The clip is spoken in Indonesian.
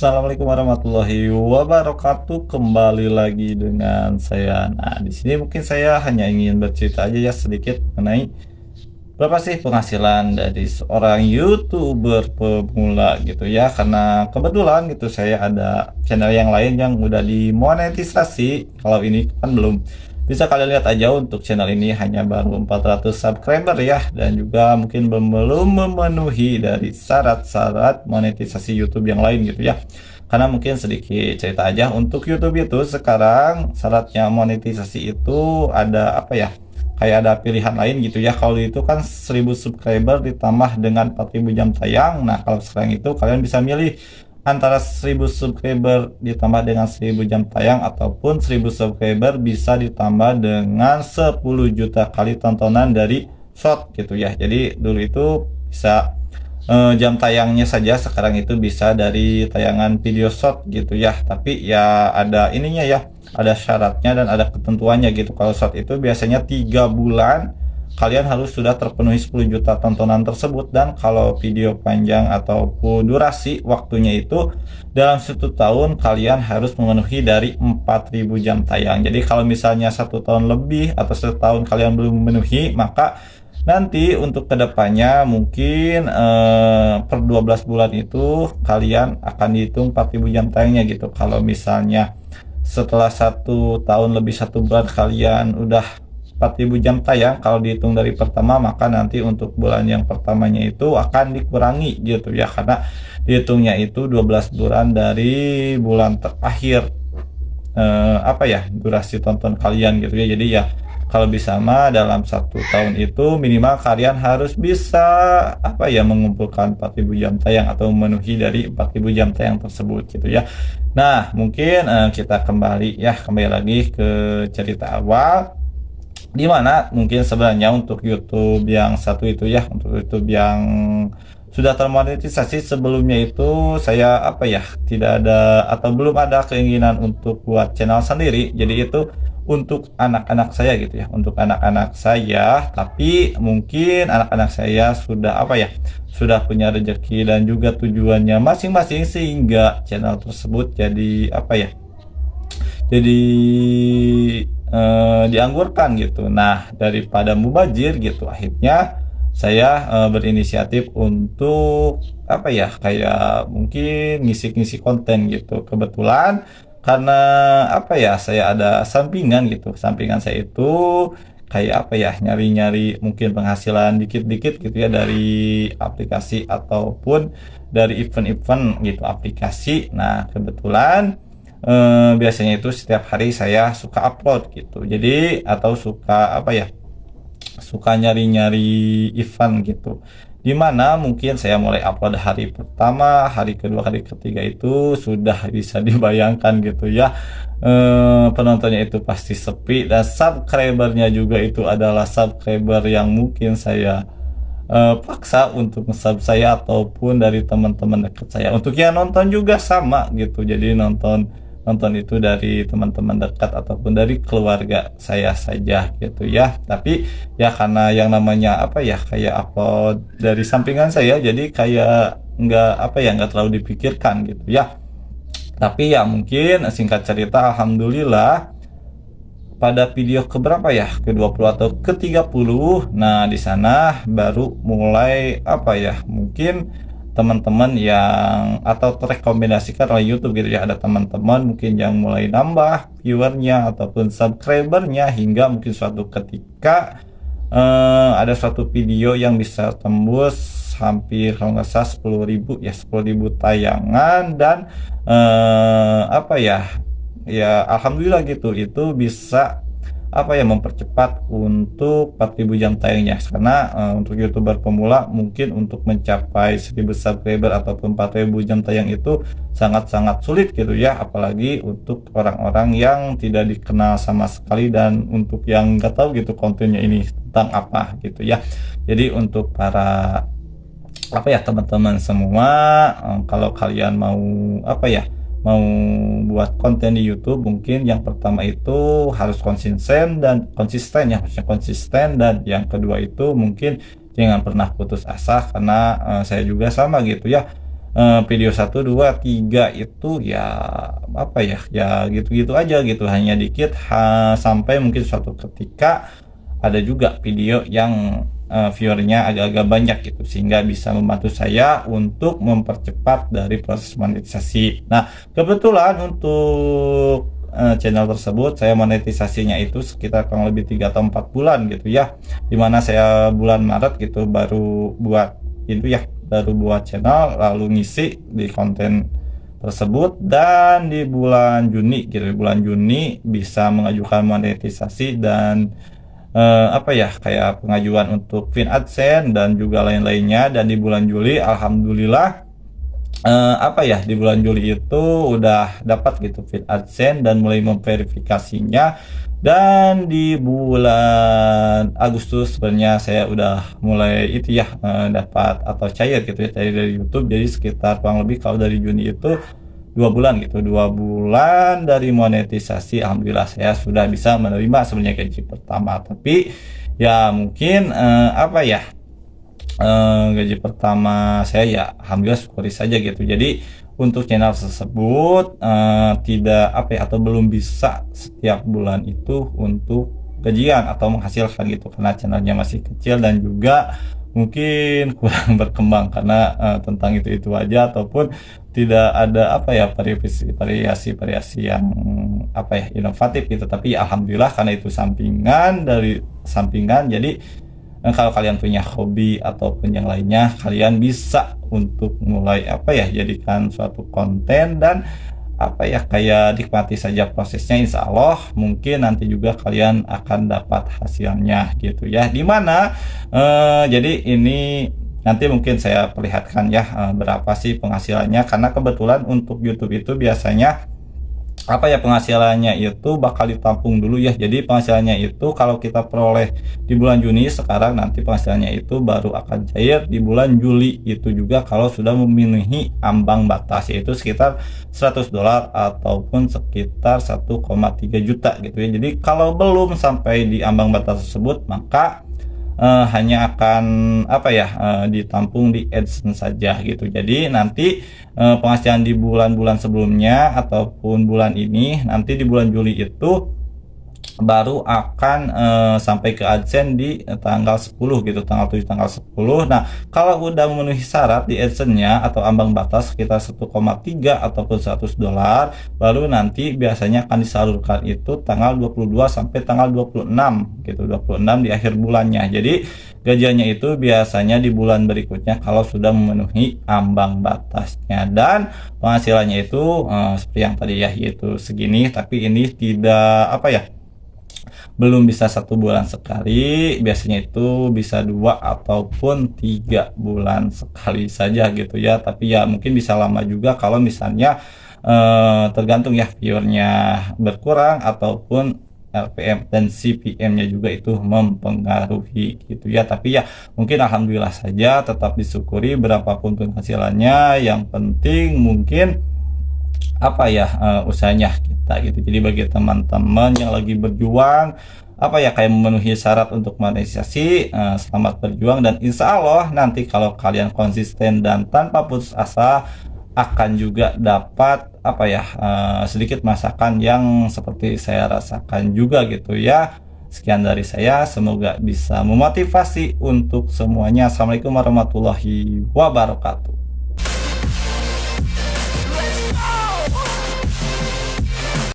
Assalamualaikum warahmatullahi wabarakatuh. Kembali lagi dengan saya. Nah, di sini mungkin saya hanya ingin bercerita aja ya sedikit mengenai berapa sih penghasilan dari seorang YouTuber pemula gitu ya. Karena kebetulan gitu saya ada channel yang lain yang udah dimonetisasi. Kalau ini kan belum. Bisa kalian lihat aja untuk channel ini hanya baru 400 subscriber ya, dan juga mungkin belum memenuhi dari syarat-syarat monetisasi YouTube yang lain gitu ya. Karena mungkin sedikit cerita aja, untuk YouTube itu sekarang syaratnya monetisasi itu ada apa ya? Kayak ada pilihan lain gitu ya. Kalau itu kan 1000 subscriber ditambah dengan 4000 jam tayang. Nah, kalau sekarang itu kalian bisa milih antara 1000 subscriber ditambah dengan 1000 jam tayang, ataupun 1000 subscriber bisa ditambah dengan 10 juta kali tontonan dari short gitu ya. Jadi dulu itu bisa jam tayangnya saja, sekarang itu bisa dari tayangan video short gitu ya. Tapi ya ada ininya ya, ada syaratnya dan ada ketentuannya gitu. Kalau short itu biasanya 3 bulan kalian harus sudah terpenuhi 10 juta tontonan tersebut, dan kalau video panjang ataupun durasi waktunya itu dalam 1 tahun kalian harus memenuhi dari 4000 jam tayang. Jadi kalau misalnya 1 tahun lebih atau 1 tahun kalian belum memenuhi, maka nanti untuk kedepannya mungkin per 12 bulan itu kalian akan dihitung 4000 jam tayangnya gitu. Kalau misalnya setelah 1 tahun lebih 1 bulan kalian udah 4000 jam tayang, kalau dihitung dari pertama, maka nanti untuk bulan yang pertamanya itu akan dikurangi gitu ya, karena dihitungnya itu 12 bulan dari bulan terakhir apa ya, durasi tonton kalian gitu ya. Jadi ya kalau bisa mah dalam 1 tahun itu minimal kalian harus bisa apa ya, mengumpulkan 4000 jam tayang atau memenuhi dari 4000 jam tayang tersebut gitu ya. Nah, mungkin kita kembali lagi ke cerita awal, di mana mungkin sebenarnya untuk YouTube yang satu itu ya, untuk YouTube yang sudah termonetisasi sebelumnya itu saya apa ya, tidak ada atau belum ada keinginan untuk buat channel sendiri. Jadi itu untuk anak-anak saya gitu ya, untuk anak-anak saya. Tapi mungkin anak-anak saya sudah apa ya, sudah punya rezeki dan juga tujuannya masing-masing, sehingga channel tersebut jadi apa ya, jadi dianggurkan gitu. Nah, daripada mubazir gitu, akhirnya saya berinisiatif untuk apa ya, kayak mungkin ngisi-ngisi konten gitu. Kebetulan karena apa ya, saya ada sampingan gitu. Sampingan saya itu kayak apa ya, nyari-nyari mungkin penghasilan dikit-dikit gitu ya, dari aplikasi ataupun dari event-event gitu aplikasi. Nah, kebetulan biasanya itu setiap hari saya suka upload gitu. Jadi atau suka apa ya, suka nyari-nyari event gitu. Dimana mungkin saya mulai upload hari pertama, hari kedua, hari ketiga itu sudah bisa dibayangkan gitu ya. Penontonnya itu pasti sepi, dan subscribernya juga itu adalah subscriber yang mungkin saya paksa untuk nge-sub saya, ataupun dari teman-teman dekat saya. Untuk yang nonton juga sama gitu. Jadi nonton nonton itu dari teman-teman dekat ataupun dari keluarga saya saja gitu ya. Tapi ya karena yang namanya apa ya, kayak upload dari sampingan saya, jadi kayak nggak apa ya, nggak terlalu dipikirkan gitu ya. Tapi ya mungkin singkat cerita, alhamdulillah pada video keberapa ya, ke-20 atau ke-30, nah di sana baru mulai apa ya, mungkin teman-teman yang atau terrekomendasikan oleh YouTube gitu ya, ada teman-teman mungkin yang mulai nambah viewernya ataupun subscribernya, hingga mungkin suatu ketika ada suatu video yang bisa tembus hampir kalau nggak salah 10.000 ya, 10.000 tayangan. Dan apa ya, ya alhamdulillah gitu, itu bisa apa ya, mempercepat untuk 4000 jam tayangnya. Karena untuk YouTuber pemula mungkin untuk mencapai 1000 subscriber ataupun 4000 jam tayang itu sangat-sangat sulit gitu ya, apalagi untuk orang-orang yang tidak dikenal sama sekali, dan untuk yang nggak tahu gitu kontennya ini tentang apa gitu ya. Jadi untuk para apa ya, teman-teman semua, kalau kalian mau apa ya, mau buat konten di YouTube, mungkin yang pertama itu harus konsisten ya, harusnya konsisten. Dan yang kedua itu mungkin jangan pernah putus asa, karena saya juga sama gitu ya. video 1, 2, 3 itu ya apa ya, ya gitu-gitu aja gitu, hanya dikit sampai mungkin suatu ketika ada juga video yang viewernya agak-agak banyak gitu, sehingga bisa membantu saya untuk mempercepat dari proses monetisasi. Nah, kebetulan untuk channel tersebut saya monetisasinya itu sekitar kurang lebih 3 atau 4 bulan gitu ya, dimana saya bulan Maret gitu baru buat itu ya, baru buat channel lalu ngisi di konten tersebut, dan di bulan Juni gitu, bulan Juni bisa mengajukan monetisasi dan apa ya, kayak pengajuan untuk Vin AdSense dan juga lain-lainnya. Dan di bulan Juli alhamdulillah apa ya, di bulan Juli itu udah dapat gitu Vin AdSense dan mulai memverifikasinya. Dan di bulan Agustus sebenarnya saya udah mulai itu ya, dapat atau cair gitu ya, cair dari YouTube. Jadi sekitar kurang lebih kalau dari Juni itu 2 bulan gitu, 2 bulan dari monetisasi, alhamdulillah saya sudah bisa menerima sebenarnya gaji pertama. Tapi ya mungkin apa ya, gaji pertama saya ya alhamdulillah syukuri saja gitu. Jadi untuk channel tersebut tidak apa ya, atau belum bisa setiap bulan itu untuk gajian atau menghasilkan gitu, karena channelnya masih kecil dan juga mungkin kurang berkembang karena tentang itu aja, ataupun tidak ada apa ya, variasi yang apa ya, inovatif gitu. Tapi alhamdulillah karena itu sampingan dari sampingan, jadi kalau kalian punya hobi ataupun yang lainnya, kalian bisa untuk mulai apa ya, jadikan suatu konten dan apa ya, kayak nikmati saja prosesnya. Insya Allah mungkin nanti juga kalian akan dapat hasilnya gitu ya. Dimana jadi ini nanti mungkin saya perlihatkan ya berapa sih penghasilannya, karena kebetulan untuk YouTube itu biasanya apa ya, penghasilannya itu bakal ditampung dulu ya. Jadi penghasilannya itu kalau kita peroleh di bulan Juni sekarang, nanti penghasilannya itu baru akan cair di bulan Juli. Itu juga kalau sudah memenuhi ambang batas, yaitu sekitar $100 ataupun sekitar 1,3 juta gitu ya. Jadi kalau belum sampai di ambang batas tersebut, maka hanya akan apa ya, ditampung di AdSense saja gitu. Jadi nanti penghasilan di bulan-bulan sebelumnya ataupun bulan ini, nanti di bulan Juli itu baru akan sampai ke AdSense di tanggal 10 gitu, tanggal 7, tanggal 10. Nah, kalau udah memenuhi syarat di AdSense-nya atau ambang batas sekitar 1,3 ataupun $100, baru nanti biasanya akan disalurkan itu tanggal 22 sampai tanggal 26 gitu, 26 di akhir bulannya. Jadi gajiannya itu biasanya di bulan berikutnya kalau sudah memenuhi ambang batasnya. Dan penghasilannya itu seperti yang tadi ya, yaitu segini. Tapi ini tidak apa ya, belum bisa 1 bulan sekali, biasanya itu bisa 2 ataupun 3 bulan sekali saja gitu ya. Tapi ya mungkin bisa lama juga kalau misalnya tergantung ya, viewernya berkurang ataupun RPM dan CPM-nya juga itu mempengaruhi gitu ya. Tapi ya mungkin alhamdulillah saja, tetap disyukuri berapapun penghasilannya, yang penting mungkin apa ya, usahanya kita gitu. Jadi bagi teman-teman yang lagi berjuang apa ya, kayak memenuhi syarat untuk monetisasi, selamat berjuang. Dan insya Allah nanti kalau kalian konsisten dan tanpa putus asa, akan juga dapat apa ya, sedikit masakan yang seperti saya rasakan juga gitu ya. Sekian dari saya, semoga bisa memotivasi untuk semuanya. Assalamualaikum warahmatullahi wabarakatuh.